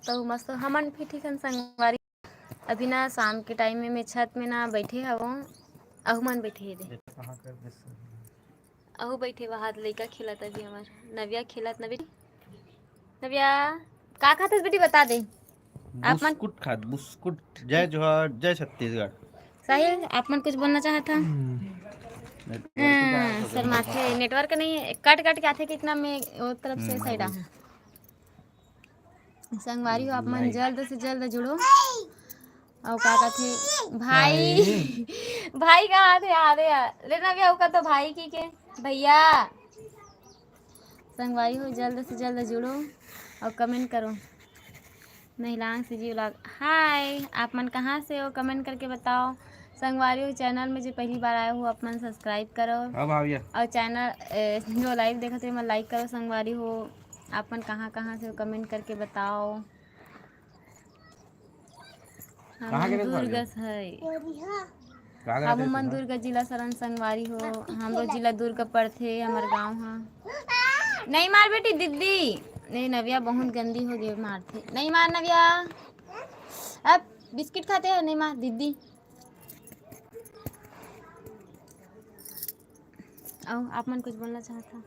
तो मस्त हमन भी ठीक है संगवारी। अभी ना शाम के टाइम में मैं छत में ना बैठे हवो। अहू मन बैठे हे दे अहू बैठे वहाद लइका खेलत अभी हमार नविया खेलत न बेटी। नविया का खाते बेटी बता दे आप मन। बुस्कुट खात बुस्कुट। जय जोहार जय छत्तीसगढ़। साहिल आप मन कुछ बोलना चाहता। सर माथे नेटवर्क नहीं है कट कट के आते कितना मैं वो तरफ से साइड आ संगवारी हो आप मन जल्द से जल्द जुड़ो। और का कहते भाई भाई कहाँ थे आ रहे लेना भी का तो भाई की के भैया संगवारी हो जल्द से जल्द जुड़ो और कमेंट करो। महिलाओं से जी लग हाय आप मन कहाँ से हो कमेंट करके बताओ। संगवारी हो चैनल में जो पहली बार आए हो आप मन सब्सक्राइब करो और चैनल जो लाइव देखो तो मन लाइक करो। संगवारी हो आप मन कहाँ कहाँ से हो कमेंट करके बताओ। हम दुर्ग है हम मन दुर्ग जिला सरन संगवारी हो हमरो जिला दुर्ग पड़थे हमार गाँव हाँ। नहीं मार बेटी दीदी नहीं नविया बहुत गंदी हो गई मारते नहीं मार नविया। अब बिस्किट खाते हो नहीं मार दीदी। और आप मन कुछ बोलना चाहता।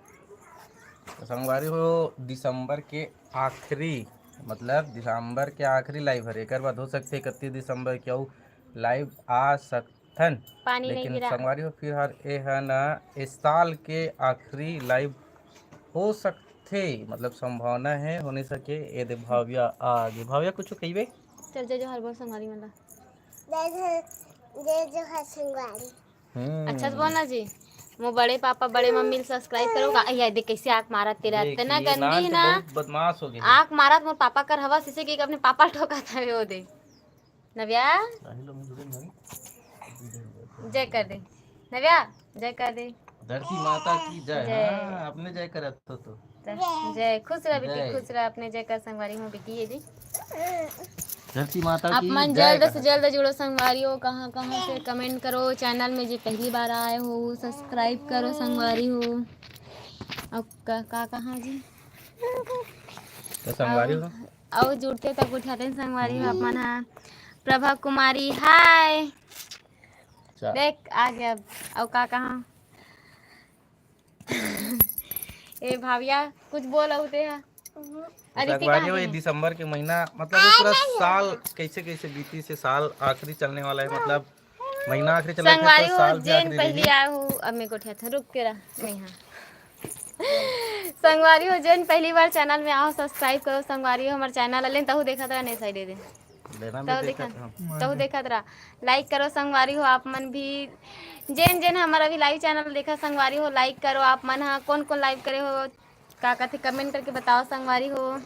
तो संगवारी हो दिसंबर के आखिरी मतलब दिसंबर के आखिरी लाइव हरे एक बाद हो सकते 31 दिसंबर के लाइव आ सकथन। पानी नहीं लेकिन गिरा संगवारी हो फिर हर ए है ना इस साल के आखिरी लाइव हो सकते मतलब संभावना है होने सके। ये दे भाव्या आगे भाव्या कुछ कहिबे चल जय जो हर बार संगवारी मतलब जय जोहार संगवारी। अच्छा से बोलना जी। वो बड़े पापा बड़े मम्मी सब्सक्राइब करो या देख कैसे आँख मारा तेरा इतना गंदी है ना बदमाश हो गए आँख मारा मोर पापा कर हवा इसे कि अपने पापा ठोका था वो दे नव्या जय कर दे नव्या जय कर दे धरती माता की जय। हाँ, अपने जय करत तो जय खुश रह बेटी खुश रह अपने जय कर संगवारी हूँ बेटी ये जी धरती माता आप की मन जय जल्द से जल्द जुड़ो संगवारी हो कहाँ कहाँ से कमेंट करो। चैनल में जो पहली बार आए हो सब्सक्राइब करो संगवारी हो। और का कहाँ जी तो संगवारी हो और जुड़ते तक उठाते संगवारी हो आप मन हाँ। प्रभा कुमारी हाय देख आ गया और का कहाँ ए भाविया कुछ बोल होते हैं। संगवारी हो दिसंबर के महीना मतलब ये पूरा साल कैसे कैसे बीती से साल आखिरी चलने वाला है मतलब महीना आखिरी चला है संगवारी तो हो साल भी जैन आखिरी पहली रही। आया हूँ अब मेरे को ठहर रुक के रहा नहीं हाँ संगवारी हो जैन पहली बार चैनल में आओ सब्सक्राइब करो। संगवारी हो हमारे चैनल अले तहु देखा था नहीं साइड दे तहु देखा रहा लाइक करो। संगवारी हो आप मन भी जैन जैन हमारा अभी लाइव चैनल देखा संगवारी हो लाइक करो। आप मन हाँ कौन कौन लाइव करे हो का कहते कमेंट करके बताओ। संगवारी हो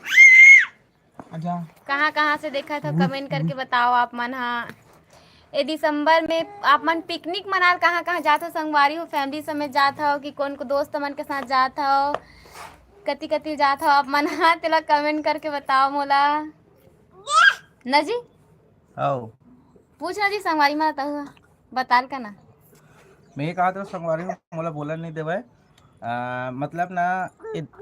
कहाँ कहाँ से देखा था कमेंट करके बताओ। आप मन हाँ ये दिसंबर में आप मन पिकनिक मनाल कहाँ कहाँ जात हो। संगवारी हो फैमिली समेत जात हो कि कौन को दोस्त मन के साथ जात हो कति कति जात हो आप मन हाँ तेला कमेंट करके बताओ मोला न जी पूछना जी संगवारी में बताओ बताल का ना मैं कहा था संगवारी हो मोला बोला नहीं देवे मतलब ना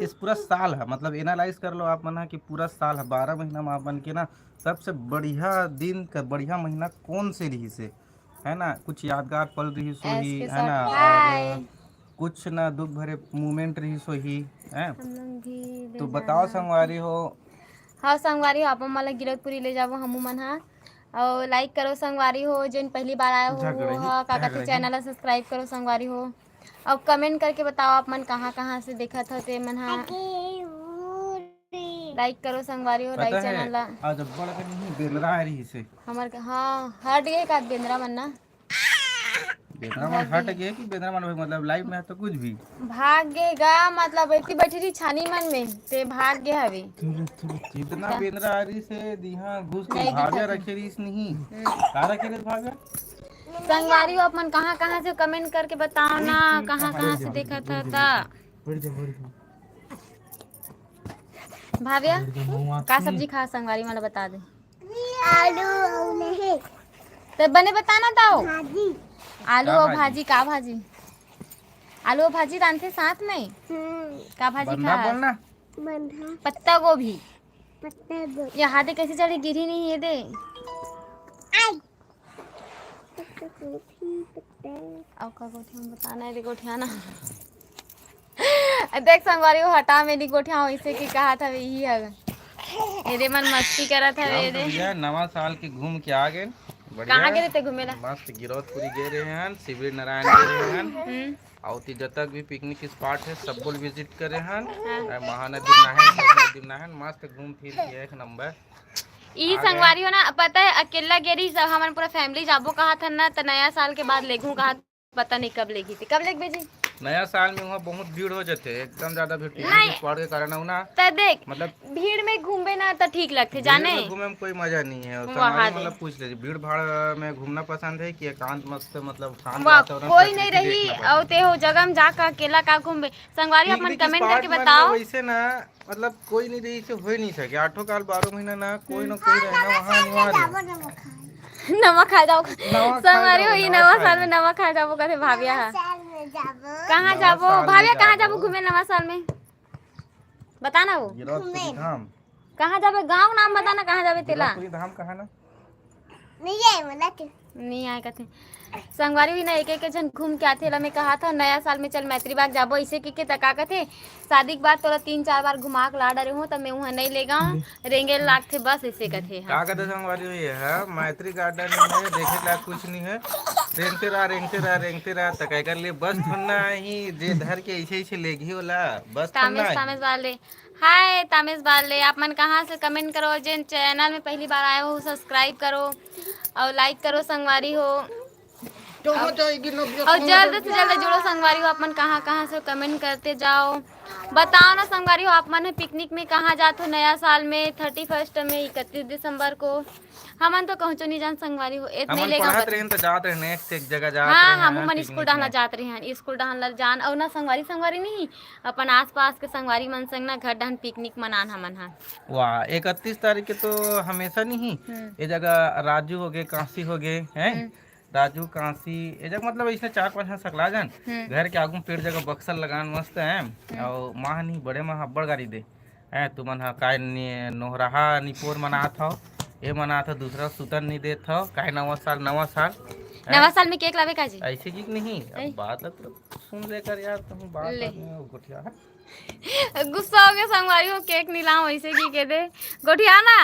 इस पूरा साल है मतलब एनालाइज कर लो आप मना कि पूरा साल है 12 महीना में आप मन के ना सबसे बढ़िया दिन का बढ़िया महीना कौन से रही से है ना कुछ यादगार पल रही सो ही है ना और कुछ ना दुख भरे मोमेंट रही सो ही है तो बताओ संगवारी हो। हाँ संगवारी हो आप मला गिरतपुरी ले जाओ हमू मन हाँ और लाइक करो। संगवारी हो जिन पहली बार आया हो का कहते चैनल सब्सक्राइब करो। संगवारी हो और कमेंट करके बताओ आप मन कहाँ कहाँ से देखा था ते मन हाँ लाइक करो। संगवारी हो लाइक चैनल ला आज बड़ा के नहीं बेलरा आ रही से हमार हाँ हट गए का बेंद्रा मन ना बेंद्रा मन हट गए कि बेंद्रा मन मतलब लाइव में तो कुछ भी भाग गएगा मतलब इतनी बैठी थी छानी मन में ते भाग गए हवे इतना बेंद्रा आ रही से दिहा घुस के भाग्य रखे रही नहीं का रखे रे भाग्य। संगवारी हो अपन कहाँ कहाँ से कमेंट करके बताओ ना कहाँ कहाँ से देखा था भाविया का सब्जी खा संगवारी वाला बता दे आलू तो बने बताना ताओ आलू और भाजी का भाजी आलू और भाजी रांधते साथ में का भाजी खा बोलना पत्ता गोभी ये हाथे कैसे चढ़ी, गिरी नहीं है दे। अब का गोठिया बताना है, गोठिया ना देख संगवारी वो हटा मेरी गोठिया वैसे की कहा था यही है। मेरे मन मस्ती करा था हम तो मेरे। भैया नवा साल के घूम के आ गए, कहाँ बढ़िया गए थे घूमे ला? मस्त गिरौदपुरी गए रहे हैं, शिविर नारायण गए रहे हैं, और जब भी पिकनिक स्पॉट है सब बोल विजिट करे हैं। महानदी नहान मस्त घूम फिर के एक नंबर। ई संगवारी हो ना, पता है अकेला गेरी सब हमारे पूरा फैमिली जाबो कहा था ना, तो नया साल के बाद लेगू कहा, पता नहीं कब लेगी थी, कब लेग भेजी। नया साल में वहाँ बहुत भीड़ हो जाते, एकदम ज्यादा भीड़ स्पॉट के कारण हो ना। तो देख मतलब भीड़ में घूमे ना तो ठीक लगते जाने, घूमे में कोई मजा नहीं है। मतलब पूछ लीजिए भीड़ भाड़ में घूमना पसंद है कि एकांत मस्त, मतलब शांत वातावरण, कोई नहीं रही और ते हो जगह में जाकर अकेला का घूमे। संगवारी अपन कमेंट करके बताओ। वैसे ना मतलब कोई नहीं रही से हो ही नहीं सके, 8 साल 12 महीना ना कोई ना कोई रहना वहाँ अनिवार्य। नमक खा जाओ संगवारी हो, ये नवा साल में नमक खा जाओ कहते भाभिया। कहाँ जाबो भाभिया, कहाँ जाबो घूमे नवा साल में बताना। वो कहाँ जाबे, गाँव नाम बताना कहाँ जाबे तेला। धाम कहाँ ना नहीं आए कहते संगवारी हुई ना, एक एक जन घूम के आते ला। मैं कहा था नया साल में चल मैत्री बाग जाबो, इसे की के तका कहते शादी के बाद तोरा 3-4 बार घुमा के ला डरे हूँ, तब मैं वहाँ नहीं ले गाऊँ रेंगे लाग थे बस ऐसे कहते। का कहते संगवारी हुई है मैत्री गार्डन में देखे लायक कुछ नहीं है, रेंगते रहा तक कर लिए बस थोड़ा ही जे धर के ऐसे ऐसे लेगी वाला बस। तामेश वाले हाय तामेश वाले, आप मन कहाँ से कमेंट करो, जिन चैनल में पहली बार आए हो सब्सक्राइब करो और लाइक करो संगवारी हो, और जल्द से जल्द जुड़ो संगवारी हो। आप मन कहाँ से कमेंट करते जाओ, बताओ ना संगवारी हो आप मन पिकनिक में कहाँ जाते हो नया साल में, 31 में, 31 दिसंबर को। हमन तो कहूँ नहीं जान संगवारी हो इतने लेगा तो जात रहे नेक्स्ट एक जगह जात। हाँ हम मन स्कूल डालना जात रहे हैं, स्कूल डालना जान और ना संगवारी नहीं अपन आसपास के संगवारी मन संग ना घर डान पिकनिक मनान हमन हा। वाह 31 तारीख के तो हमेशा नहीं ये जगह राजू हो गए, काशी हो गए हैं, राजू काशी ये जगह मतलब इसने 4-5 सकला जान घर के आगू पेड़ जगह बक्सर लगान मस्त है। और माह नहीं बड़े माह अब्बड़ गाड़ी दे है तुमन हा काय नोहराहा निपोर मना था, ये मना था दूसरा सुतन नहीं दे था काय नवा साल में केक लावे काजी ऐसे की नहीं। अब बात लग तो सुन लेकर यार तुम बात गोठिया गुस्सा हो गया संगवारी हो, केक नहीं लाऊं ऐसे की के दे गोठिया ना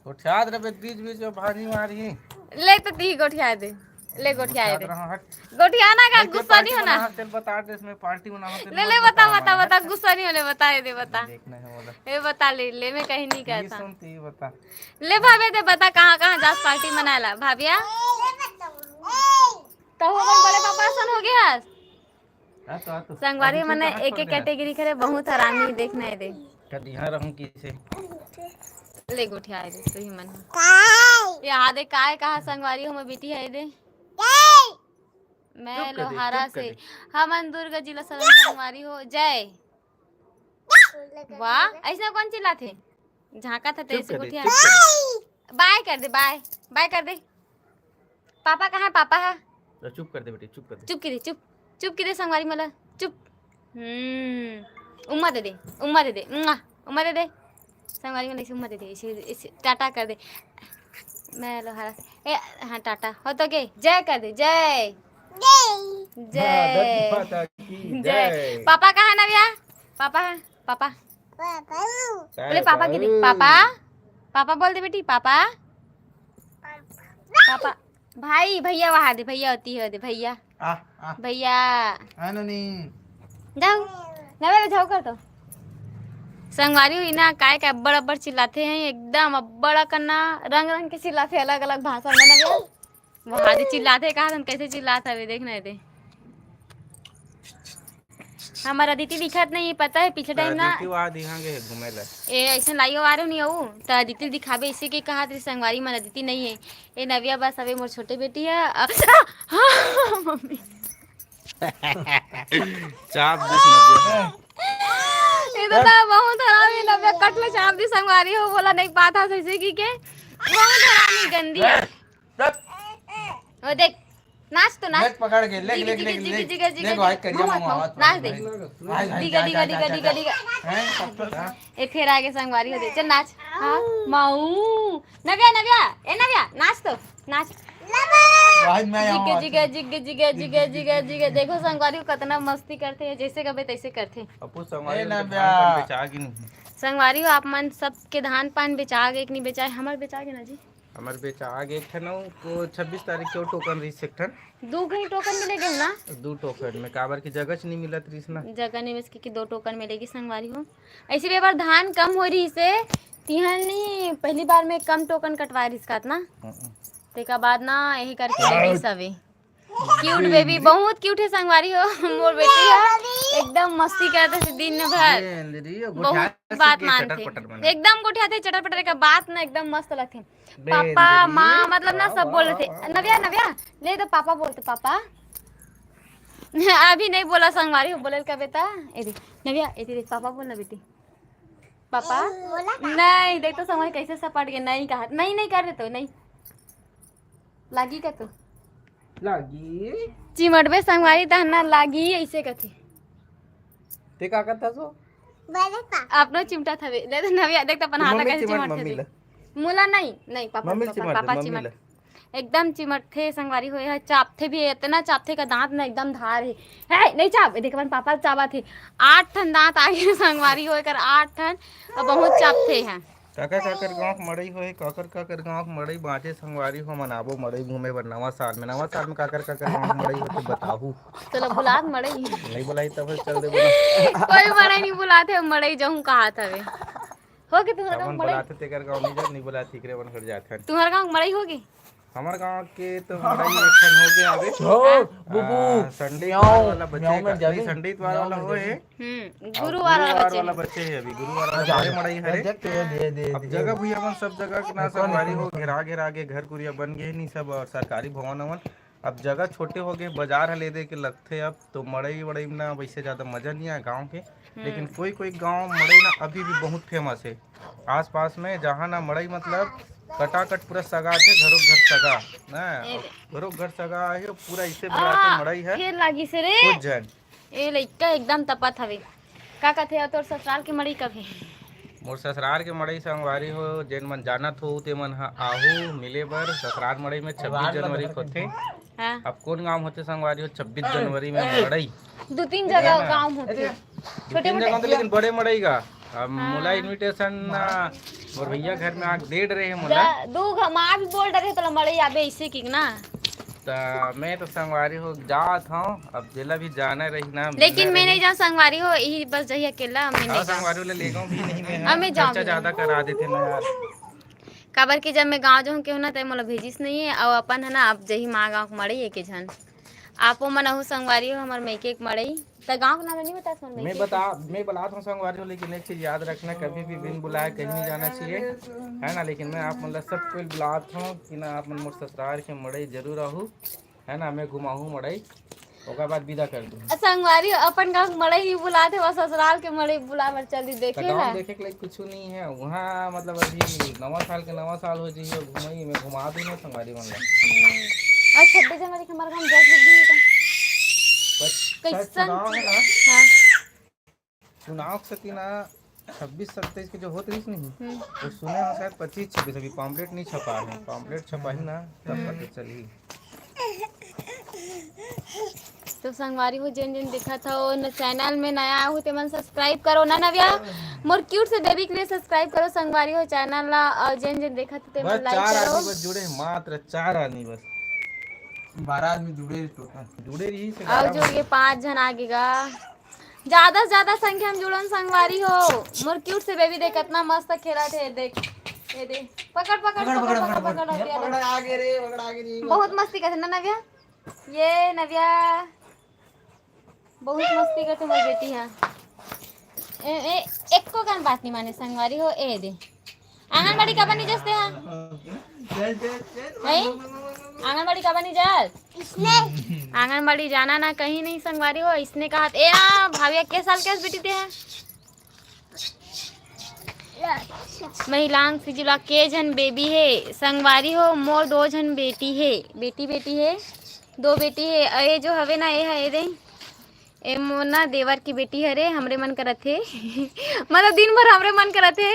गोठिया रे बीच बीच में भाजी मारी ले तो ती गोठिया दे, ले गोठिया दे गोठिया ना का गुस्सा नहीं होना। चल बता दे इसमें पार्टी बनाओ, ले बता गुस्सा नहीं होले, बता दे बता देखना है वाला ए बता ले मैं कहीं नहीं कहता सुनती बता ले भाभी दे बता कहाँ जास पार्टी मनाला भाभिया तो हो गए बड़े पापा सन हो गया संगवारी मने एक कैटेगरी करे बहुत हरामी देखना है दे कद यहां रहूं किसे ले गोठिया दे तो ही मन यहाँ दे काय कहा संगवारी हो मैं बेटी है दे मैं लोहारा से हमन दुर्ग जिला सदन संगवारी हो जय। वाह ऐसा कौन चिल्ला थे झांका था तेरे गोठिया बाय कर दे बाय कर दे। पापा कहाँ है पापा है चुप कर दे बेटी चुप की दे संगवारी मला चुप उम्मा दे दे संगवारी मला उम्मा दे दे इसे टाटा कर दे। मैं लोहारा ए हाँ टाटा हो तो के जय कर दे जय पापा कहाँ है नव्या पापा बोले पापा के दे पापा बोल दे बेटी पापा भाई भैया वहाँ दे भैया होती है दे भैया जाओ नवेरे जाओ कर तो संगवारी हुई ना काय का अब्बड़ चिल्लाते हैं एकदम अब्बड़ करना रंग के चिल्लाते अलग अलग भाषा में ना वहाँ दे चिल्लाते कहा हम कैसे चिल्लाता है देखना दे। हमारा दीदी दिखत नहीं पता है पिछले टाइम ना ए ऐसे लाइयो आ रहे नहीं हूँ तो अदिति दिखावे इसे के कहा तेरी संगवारी मन अदिति नहीं है ये नविया बस अभी मोर छोटे बेटी है मम्मी ये तो बहुत हरामी नविया कटले चाप दी संगवारी हो बोला नहीं बात है ऐसे की के बहुत हरामी गंदी है। ओ देख नाच तो नाच लेग पकड़ के leg leg leg leg leg भाई करिया मामा नाच दे डिगा डिगा डिगा डिगा डिगा हैं ए फिर आगे संगवारी हो दे चल नाच हाँ माऊ नव्या नव्या ए नव्या नाच तो नाच भाई मैं जिगे जिगे जिगे जिगे जिगे जिगे जिगे देखो संगवारी को कितना मस्ती करते हैं जैसे कबे तैसे करते अपू संगवारी को धान बेचा कि नहीं संगवारी हो आप मन सबके धान पान बेचा गए कि नहीं बेचाए हमार बेचा गए ना जी हमार बेचा आगे एक ठन को 26 तारीख के टोकन रही एक ठन 2 घंटे टोकन मिलेगा ना 2 टोकन में काबर की जगह नहीं मिलत रही ना जगह निवेश की 2 टोकन मिलेगी संगवारी हो ऐसे भी बार धान कम हो रही से तिहन नहीं पहली बार में कम टोकन कटवा रही इसका ना तेका बाद ना यही करके बेबी सवे क्यूट बेबी बहुत क्यूट है संगवारी हो मोर बेटी है एकदम मस्ती करते थे दिन भर बहुत बात मानते एकदम गोठियाते चटर पटर का बात ना एकदम मस्त लगते पापा माँ मतलब ना सब बोल रहे थे नव्या नव्या ले तो पापा बोलते पापा अभी नहीं बोला संगवारी हो बोले का बेटा ए देख नव्या ए देख पापा बोलना बेटी पापा नहीं देख तो समझ कैसे सपट गए नहीं कहा नहीं कर रहे तो नहीं लागी का तो लागी चिमटबे संगवारी तहना लागी ऐसे कथे ते का करता सो अपनो चिमटा था ले तो नव्या देख तो अपन हाथ कैसे चिमट थे मुला नहीं पापा चिमट एकदम चिमट थे संगवारी होए है चापथे भी इतना चापथे का दांत ना एकदम धार है नहीं चाप देख अपन पापा चाबा थे 8 ठन दांत आगे संगवारी होए कर 8 ठन और बहुत चापथे हैं काकर गांव मड़ई होए काकर गांव मड़ई बाटे संगवारी हो मनाबो मड़ई घूमे बर नवा साल में काकर गांव मड़ई हो तो बताहू चलो बुलात मड़ई नहीं बुलाई तब चल दे बोला कोई मड़ई नहीं बुलाते मड़ई जाऊं कहा था वे हो के तुम्हारा गांव मड़ई बुलाते तेकर गांव नहीं बुलाती करे बन कर जात हन तुम्हारा गांव मड़ई होगी हमार गांव के तो मड़ई एक्शन हो गया अबे बुबू संडे वाला बच्चे का संडे वाला होए गुरुवार वाला बच्चे है अभी गुरुवार वाला जारे मड़ई हरे अब जगह भी अपन सब जगह के ना संगवारी हो घेरा के घर कुरिया बन गए नहीं सब और सरकारी भवन अवन अब जगह छोटे हो गए बाजार ले दे के लगते अब तो मड़ई वड़ई में ना वैसे ज्यादा मजा नहीं आया गांव के लेकिन कोई गांव मड़ई ना अभी भी बहुत फेमस है आस पास में जहाँ ना मड़ई मतलब कटाकट पूरा सगा थे घरों घर सगा ना घरों घर सगा है पूरा इसे बनाते मड़ई है फिर लागी से रे कुछ जन ए लइका एकदम तपत हवे का कथे और तोर ससुराल के मड़ई कब है मोर ससुराल के मड़ई संगवारी हो जेन मन जानत हो ते मन आहू मिले बर ससुराल मड़ई में 26 जनवरी को थे हां अब कौन गांव होते संगवारी हो 26 जनवरी में मड़ई 2-3 जगह गांव होते छोटे मोटे लेकिन बड़े मड़ई का अब मुला इनविटेशन और भैया घर में आग दे रहे हैं मुला दो माँ भी बोल रहे तो मड़ई आबे ऐसे की ना मैं तो संगवारी हो जात हूँ अब जिला भी जाना रही ना लेकिन मैं नहीं जाऊँ संगवारी हो यही बस जाइए अकेला मैं नहीं संगवारी हो ले भी नहीं मैं जाऊँ ज्यादा करा देते ना यार काबर के जब मैं गाँव जाऊँ क्यों ना तो मतलब भेजिस नहीं है और अपन है ना अब जही माँ गाँव मड़ई है के झन आपो मन अहू संगवारी हो हमार मैके एक मड़ई तो गाँव का नाम नहीं बता सुन मैं बुलाता हूँ संगवारी हो लेकिन एक चीज याद रखना कभी भी बिन बुलाए कहीं नहीं जाना चाहिए है ना लेकिन मैं आप मतलब सब कोई बुलाता हूँ कि ना आप मोर ससुराल के मड़ई जरूर आहू है ना मैं घुमाऊँ मड़ई ओकर बाद विदा कर दूँ संगवारी अपन गाँव मड़ई ही बुलाते वो ससुराल के मड़ई बुलावर चली देखे गाँव देखे के लिए कुछ नहीं है वहाँ मतलब अभी नवा साल हो जाइए घुमाई मैं घुमा दूँ ना संगवारी मन और 26 जनवरी के हमारे गाँव चुनाव सकी ना 26-27 के जो होत रही नहीं तो सुने हो शायद 25-26 अभी पॉम्पलेट नहीं छपा है पॉम्पलेट छपा ही ना तब पता चली तो संगवारी हो जिन देखा था वो चैनल में नया आया हो तो मन सब्सक्राइब करो ना नव्या मोर क्यूट से बेबी के लिए सब्सक्राइब करो संगवारी हो चैनल ला और जिन देखा था तो लाइक करो बस जुड़े मात्र 4 आदमी बस 12 आदमी जुड़े रही से और जुड़िए 5 जन आगेगा ज्यादा से ज्यादा संख्या में जुड़न संगवारी हो मोर क्यूट से बेबी देख कितना मस्त खेला थे देख ये देख पकड़ आगे रे बहुत मस्ती करते ना नव्या ये नव्या बहुत मस्ती करते मोर बेटी है एक को कान बात नहीं माने संगवारी हो ए दे आंगनबाड़ी कब नहीं जसते हैं नहीं आंगनबाड़ी कब नहीं जात आंगनबाड़ी जाना ना कहीं नहीं संगवारी हो इसने कहा ए भाविया के साल के बेटी थे हैं महिलांग सिजुला के जन बेबी है संगवारी हो मोर 2 जन बेटी है बेटी है दो बेटी है। ये जो हवे ना, ये है ये दे, ए मोना देवर की बेटी हरे। हमरे मन करत थे मतलब दिन भर हमरे मन करत थे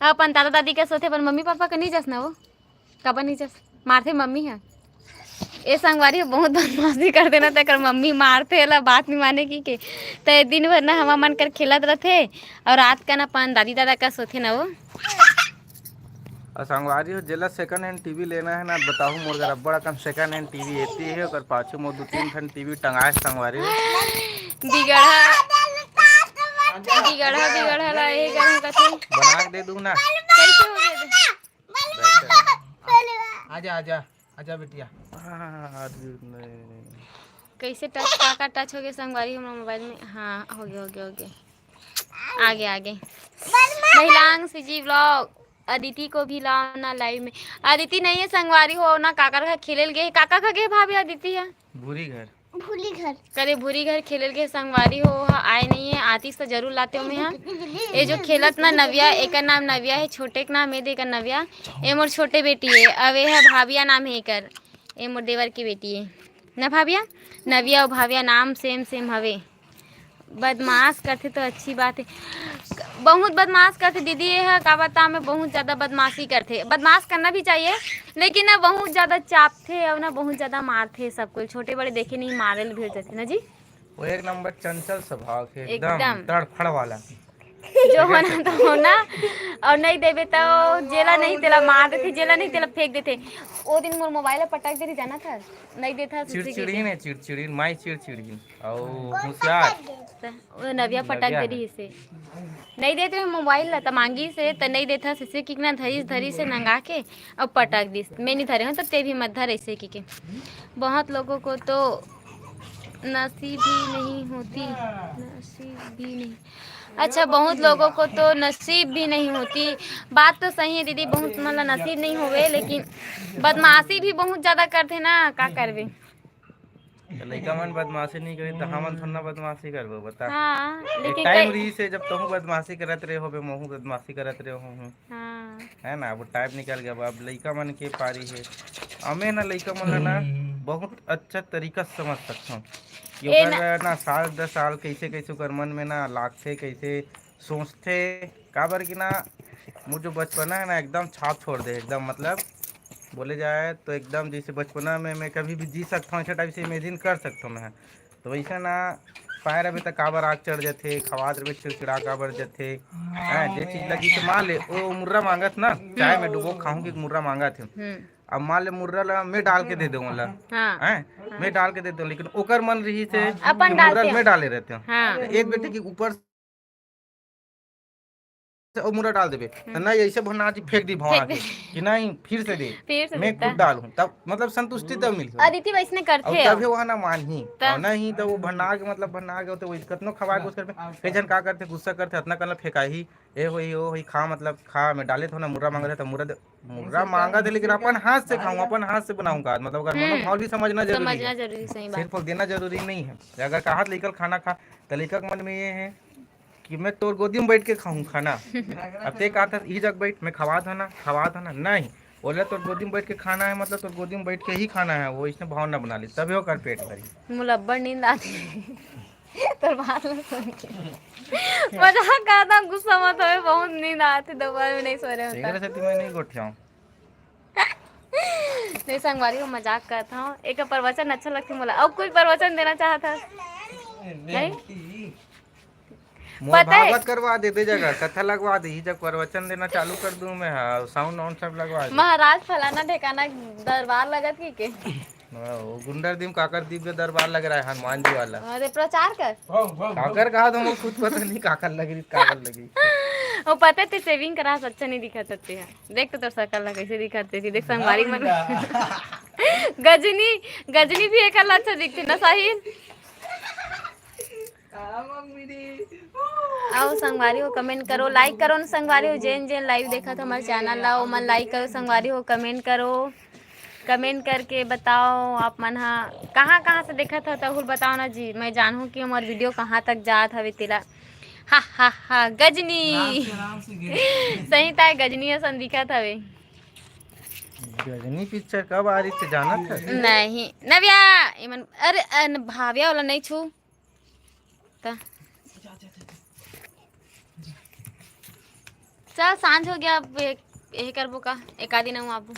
अपन दादा दादी के सोते, पर मम्मी पापा का नहीं जस ना, वो कब नहीं जस मारते मम्मी है। ये संगवारी बहुत बदमाशी कर देना, तक मम्मी मारते ला बात नहीं माने की के। तो दिन भर ना हवा मन कर खेलत रहते, और रात का ना अपन दादी दादा का सोते ना वो। और संगवारी हो जेला सेकंड हैंड टीवी लेना है ना, बताओ मोर घर बड़ा कम सेकंड हैंड टीवी एती है, और पाछू मोर 2-3 ठन टीवी टंगाए संगवारी हो। बिगड़ा बिगड़ा ला ये गरम कथे बना के दे दूं ना। कैसे हो गए आजा आजा आजा बिटिया। कैसे टच का टच हो गया संगवारी हमारे मोबाइल में। हाँ हो गया हो गया हो गया, आगे आगे। महिलांग सीजी व्लॉग, अदिति को भी लाओ ना लाइव में। अदिति नहीं है संगवारी हो ना, काका का खेलल गए, काका का गए भाभी अदिति है भूरी घर करे भूरी घर खेलल के संगवारी हो आए नहीं है। आतीस तो जरूर लाते हो मैं यहाँ। ये जो खेलत ना नव्या, एक नाम नव्या है, छोटे का नाम है देकर नव्या। ये मोर छोटे बेटी है, अब ये है भाभिया नाम है कर, ये मोर देवर की बेटी है ना भाभिया। नव्या और भाभिया नाम सेम सेम हवे। बदमाश करते तो अच्छी बात है, बहुत बदमाश करते दीदी। ये है का बता में बहुत ज़्यादा बदमाशी करते। बदमाश करना भी चाहिए, लेकिन ना बहुत ज़्यादा चापते और ना बहुत ज़्यादा मारते सबको। छोटे बड़े देखे नहीं मारे भेज देते ना जी। वो एक नंबर चंचल स्वभाव के, एकदम। एकदम तड़फड़ वाला। जो होना तो होना, और नहीं देवे तो जेला नहीं तेला मार देते, जेला नहीं तेला फेंक देते। वो दिन मोर मोबाइल पटक देती जाना था, नहीं देता चिड़चिड़ी ने चिड़चिड़ी माई चिड़चिड़ी और होशियार वो नव्या पटक दे रही से नहीं देते मोबाइल ला मांगी से, तो नहीं देता से कितना धरी धरी से नंगा के और पटक दी। मैं नहीं धरे हूँ तो ते भी मत धर ऐसे की के। बहुत लोगों को तो नसीब ही नहीं होती, नसीब भी नहीं। अच्छा, बहुत लोगों को तो नसीब भी नहीं होती। बात तो सही है दीदी, बहुत मतलब नसीब नहीं होवे, लेकिन बदमाशी भी बहुत ज़्यादा करते ना, का करवे। लड़का मन बदमाशी नहीं करे तो हमन थोड़ा ना बदमाशी करबो बता। हाँ एक लेकिन टाइम रही से जब तुम बदमाशी करत रहे हो बे, महू बदमाशी करत रहे हो हाँ है ना। वो टाइम निकल गया, अब लड़का मन के पारी है। हमें ना लड़का मन ना बहुत अच्छा तरीका से समझ सकता हूँ कि ओकर ना 7-10 साल कैसे कैसे ओकर मन में ना लागते, कैसे सोचते। काबर कि ना मुझे जो बचपना है ना एकदम छाप छोड़ दे एकदम। मतलब बोले जाए तो एकदम जैसे बचपना में मैं कभी भी जी सकता हूँ, ऐसा टाइप से इमेजिन कर सकता हूँ मैं। तो वैसा ना पैर अभी तक काबर आग चढ़ जाते, खवात रहे चिड़चिड़ा काबर जाते हैं। जे चीज लगी तो मान ले वो मुर्रा मांगत ना, चाहे मैं डुबो खाऊं कि मुर्रा मांगा थे। अब मान ले मुर्रा ला मैं डाल के दे दूंगा हैं, मैं डाल के दे दूँ, लेकिन ओकर मन रही से अपन मुर्रा में डाले रहते हैं। हाँ। एक बेटे के ऊपर ओ मुर्रा डाल देबे तो नहीं ऐसे भना जी फेंक दी भवा के कि नहीं फिर से दे, मैं खुद डालूं, तब मतलब संतुष्टि तब मिल गई। अदिति वैसने करते और तभी वहाँ ना मानही और नहीं तो वो भना के मतलब भना के तो कितनो खवा के उसकर कई जन का करते गुस्सा करते इतना करना फेंका ही ए होई ओ होई खा मतलब खा मैं डाले तो ना मुर्रा मांगा था, मुर्रा मांगा थे लेकिन अपन हाथ से खाऊं, अपन हाथ से बनाऊं का मतलब अगर मनोभाव भी समझना जरूरी है, सही बात। सिर्फ देना जरूरी नहीं है। अगर कहा लेकर खाना खा तो लेकर मन में ये है कि मैं तोर गोदी में बैठ के खाऊं खाना। अब ते कहा था ई जग बैठ मैं खवा था ना नहीं बोले तोर गोदी में बैठ के खाना है, मतलब तोर गोदी में बैठ के ही खाना है। वो इसने भावना बना ली तभी वो कर पेट भरी। मुलब्बड़ नींद आती तोर बात सुन के मजाक करता, गुस्सा मत हो, बहुत नींद आती, दोपहर में नहीं सो रहे होता। से तुम्हें नहीं गोठियाऊं नहीं संगवारी को मजाक करता हूँ। एक प्रवचन अच्छा लगती मोला, और कोई प्रवचन देना चाहता नहीं पता है? भागवत करवा दे जगह कथा लगवा दे, जब प्रवचन देना चालू कर दूं मैं, हाँ साउंड ऑन सब लगवा दे। महाराज फलाना ठिकाना दरबार लगत की के वो गुंडर दीम काकर दीप के दरबार लग रहा है हनुमान जी वाला। अरे प्रचार कर काकर कहा तो मुझे खुद पता नहीं काकर लगी वो पता थे सेविंग करा अच्छा नहीं दिखा सकते हैं। देख तो तेरे सर्कल लगा कैसे दिखाते थी, देख संगवारी मन गजनी भी एक अच्छा दिखती ना साहिल। आओ संगवारी हो कमेंट करो, लाइक करो ना संगवारी हो। जेन जेन लाइव देखा तो हमारे चैनल लाओ मन लाइक करो संगवारी हो, कमेंट करो, कमेंट करके बताओ आप मन कहाँ से देखा था तो बताओ ना जी, मैं जानूँ कि हमारे वीडियो कहाँ तक जात हवे तेला। हा गजनी सही था, गजनी सन दिखा था वे। गजनी पिक्चर कब आ रही थी जाना था? नहीं नव्या इमन अरे भाविया वाला नहीं छू ता चल सांझ हो गया अब यही करबो का एक आधी ना आबू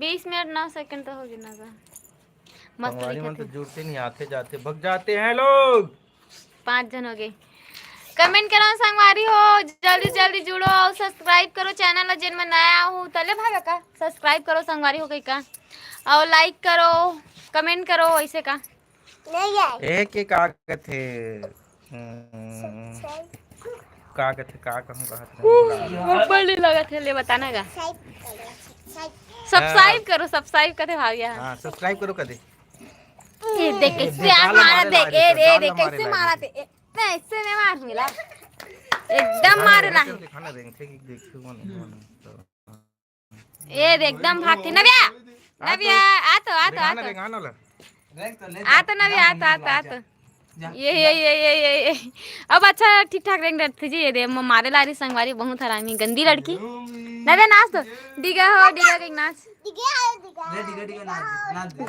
20 मिनट 9 सेकंड तो हो गया ना मस्त संगवारी मन दिखत तो है। जुड़ते नहीं, आते जाते भग जाते हैं लोग। 5 जन हो गए। कमेंट करो संगवारी हो, जल्दी जल्दी जुड़ो और सब्सक्राइब करो चैनल ला, जिन में नया हूँ तले भागा का सब्सक्राइब करो संगवारी हो गई का, और लाइक करो कमेंट करो ऐसे का एक एक का थे का कहते का कहूँ कहा बड़ी लगा थे ले बताना का सब्सक्राइब करो सब्सक्राइब करते भाविया। हाँ सब्सक्राइब करो कदे। ये देख कैसे आज मारा देख ए देख कैसे मारा थे ऐसे नहीं मार मिला एकदम मारे ना दिखाना देंगे कि देखियो ये देख एकदम भागती नव्या नव्या आ तो नव्या ये अब अच्छा ठीक ठाक रेंग रखती जी ये दे मारे ला रही संगवारी बहुत हरामी गंदी लड़की नव्या नाच तो डिगा हो डिगा के नाच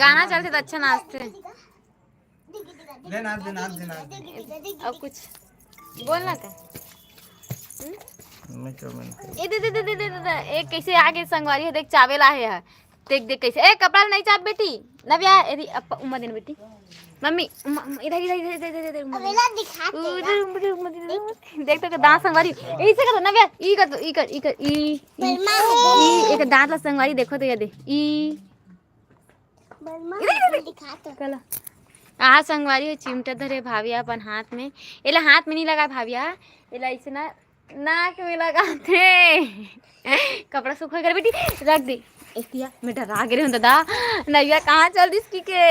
गाना चलते तो अच्छा नाचते अब कुछ बोलना था मैं कमेंट ए दे एक कैसे आगे संगवारी है देख चावेला है देख देख कैसे ए कपड़ा नहीं चाप बेटी नव्या एरी उम्मा देन बेटी मम्मी इधर इधर इधर इधर इधर अबेला दिखा देख तो दांत संगवारी ऐसे कर नव्या ई कर ई कर ई कर ई बलमा ई एक दांत ला संगवारी देखो तो ये दे ई बलमा दिखा तो कला आ संगवारी है चिमटा धरे भाविया अपन हाथ में एला हाथ में नहीं लगा भाविया एला ऐसे ना नाक में लगाते कपड़ा सूखा कर बेटी रख दे इतिया मैं डरा गिरे हूं दादा नैया कहाँ चल दी इसकी के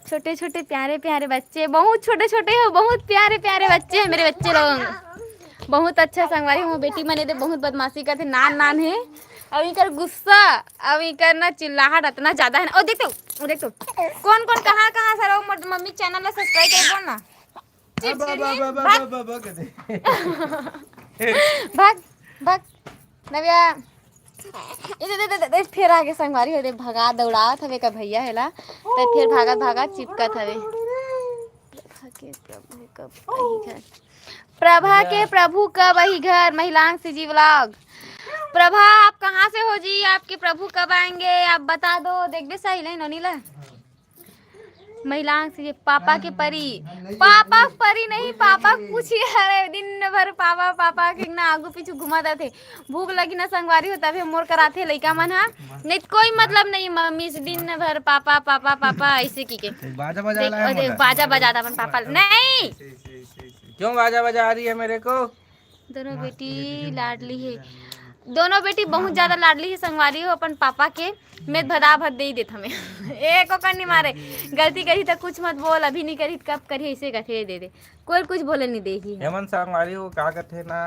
छोटे छोटे प्यारे प्यारे बच्चे बहुत छोटे छोटे हो बहुत प्यारे प्यारे बच्चे हैं मेरे बच्चे लोग बहुत अच्छा संगवारी हूँ बेटी मने दे बहुत बदमाशी करते नान नान है अब इनकर गुस्सा अब इनकर ना चिल्लाहट इतना ज्यादा है ना और देख तो कौन कौन कहाँ कहाँ सर मम्मी चैनल ला सब्सक्राइब कर बोल ना भाग भाग नव्या इधर फिर आगे संगवारी हो दे भगा दौड़ावत हवे का भैया हेला तो फिर भागत भागत चिपकत हवे प्रभा के प्रभु कब वही घर महिलांग से जी व्लॉग। प्रभा आप कहाँ से हो जी, आपके प्रभु कब आएंगे आप बता दो। देख दे सही नहीं नोनीला महिलांग से पापा के परी पापा परी नहीं पापा पूछिए अरे दिन भर पापा पापा के ना आगू पीछू घुमा थे भूख लगी ना संगवारी हो तभी मोर कराते लइका मन हा नहीं कोई मतलब नहीं मम्मी से दिन भर पापा पापा पापा ऐसे की के बाजा बजा रहा है मोला। बाजा बजाता अपन पापा नहीं क्यों बाजा बजा रही है मेरे को? दोनों बेटी लाडली है, दोनों बेटी बहुत ज्यादा लाडली है संगवारी हो अपन पापा के मैं भदा भद दे ही देता हमें एक ओकर नहीं मारे गलती करी तो कुछ मत बोल अभी नहीं करी कब करी ऐसे कथे दे दे कोई कुछ बोले नहीं देगी। हेमंत संगवारी हो का कहते ना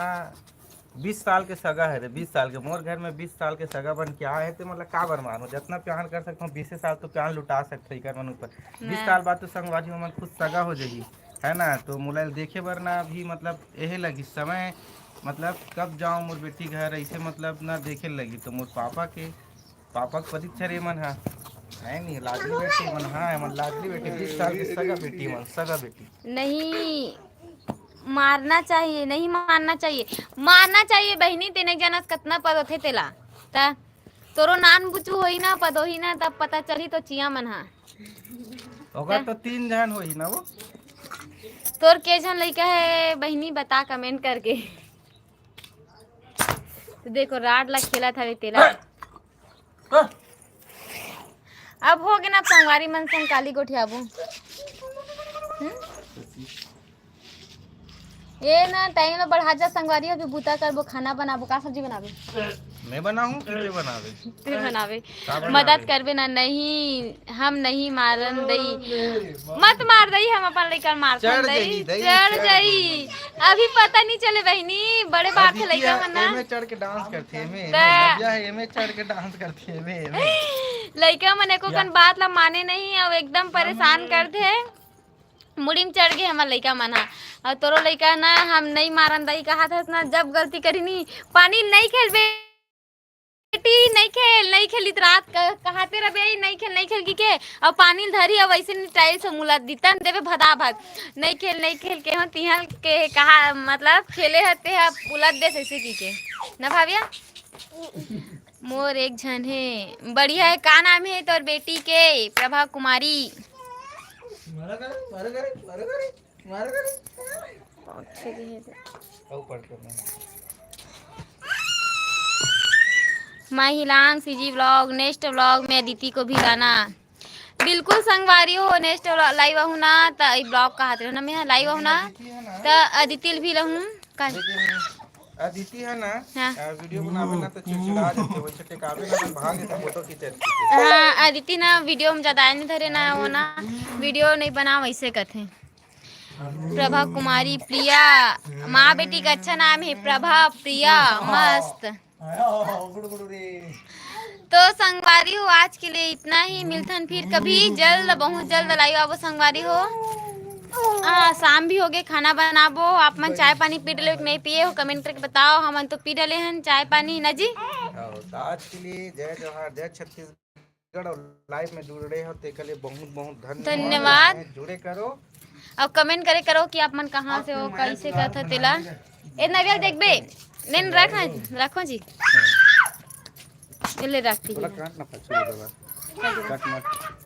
20 साल के सगा है रे 20 साल के मोर घर में 20 साल के सगा बन क्या है तो मतलब का बर मानो जितना प्यार कर सकता हूँ 20 साल तो प्यार लुटा सकते कर मन ऊपर 20 साल बाद तो संगवारी हो मन खुद सगा हो जाएगी है ना। तो मोबाइल देखे बर ना अभी मतलब यही लगी समय मतलब कब जाऊँ मोर बेटी घर ऐसे मतलब ना देखे लगी तो मोर पापा के परीक्षा रे मन है नहीं लाडली बेटी मन हाँ मन लाडली बेटी 20 साल की सगा बेटी मन सगा बेटी नहीं मारना चाहिए नहीं मारना चाहिए बहनी तेने जनस कितना पद होते तेला ता तोरो नान बुचू होई ना पद होई ना तब पता चली तो चिया मन हा ओकर तो 3 जन होई ना वो तोर के जन लइका है बहनी बता कमेंट करके तो देखो राड ला खेला था तेला अब हो गए ना संगवारी मन संग काली गोठियाबू ये ना टाइम में बढ़ा जा संगवारी हो कि बूता करबो खाना बनाबो का सब्जी बनाबे मैं बनाऊं कि बनावे तू बनावे मदद करबे ना नहीं हम नहीं मारन दई मत मार दई हम अपन लइका मार चढ़ दई जाई, चढ़ जाई अभी पता नहीं चले बहनी बड़े बात है लइका मन ना एमे चढ़ के डांस करती है मैं ता- लज्जा है एमे चढ़ के डांस करती है मैं लइका मन एको कन बात ला माने नहीं और एकदम परेशान कर दे मुड़ी में चढ़ गए हमार लइका मन हा और तोरो लइका ना हम नहीं मारन दई कहा था ना जब गलती करी नहीं पानी नहीं खेलबे बेटी नहीं खेली तो रात कहते रहे नहीं खेल की के और पानी धरी और वैसे नहीं टाइल से मुला दीता देवे भदा भद नहीं खेल के हम तिहल के कहा मतलब खेले हते है उलट दे ऐसे की के ना भाविया मोर एक झन है बढ़िया है का नाम है तोर बेटी के प्रभा कुमारी माई हिलांग सीजी व्लॉग नेक्स्ट व्लॉग में अदिति को भी लाना बिल्कुल संगवारी हो नेक्स्ट लाइव हूँ ना तो ब्लॉग का हाथ ना मैं लाइव हूँ ना तो अदिति भी रहूँ अदिति है ना हाँ। वीडियो बनावे ना तो चिड़चिड़ा जाते वो छटे काबे ना भाग के फोटो खींचे हाँ अदिति ना वीडियो में ज्यादा नहीं धरे ना वो ना वीडियो नहीं बना वैसे कहते प्रभा कुमारी प्रिया माँ बेटी का अच्छा नाम है प्रभा प्रिया मस्त तो संगवारी हो आज के लिए इतना ही मिलथन फिर कभी जल्द बहुत जल्द लाइव आवो संगवारी हो शाम भी हो गए खाना बनाबो आप मन चाय पानी पी डले नहीं पिए हो कमेंट करके बताओ हम तो पी डले हैं चाय पानी ना जी तो आज के लिए जय जवाहर जय छत्तीसगढ़ और लाइव में जुड़ रहे हो ते के लिए बहुत धन्यवाद जुड़े करो और कमेंट करे करो कि आप मन कहाँ से हो कैसे करते तेला ए नविया देखबे लेन रखो जी ले रखती काट ना पछुआ कट मत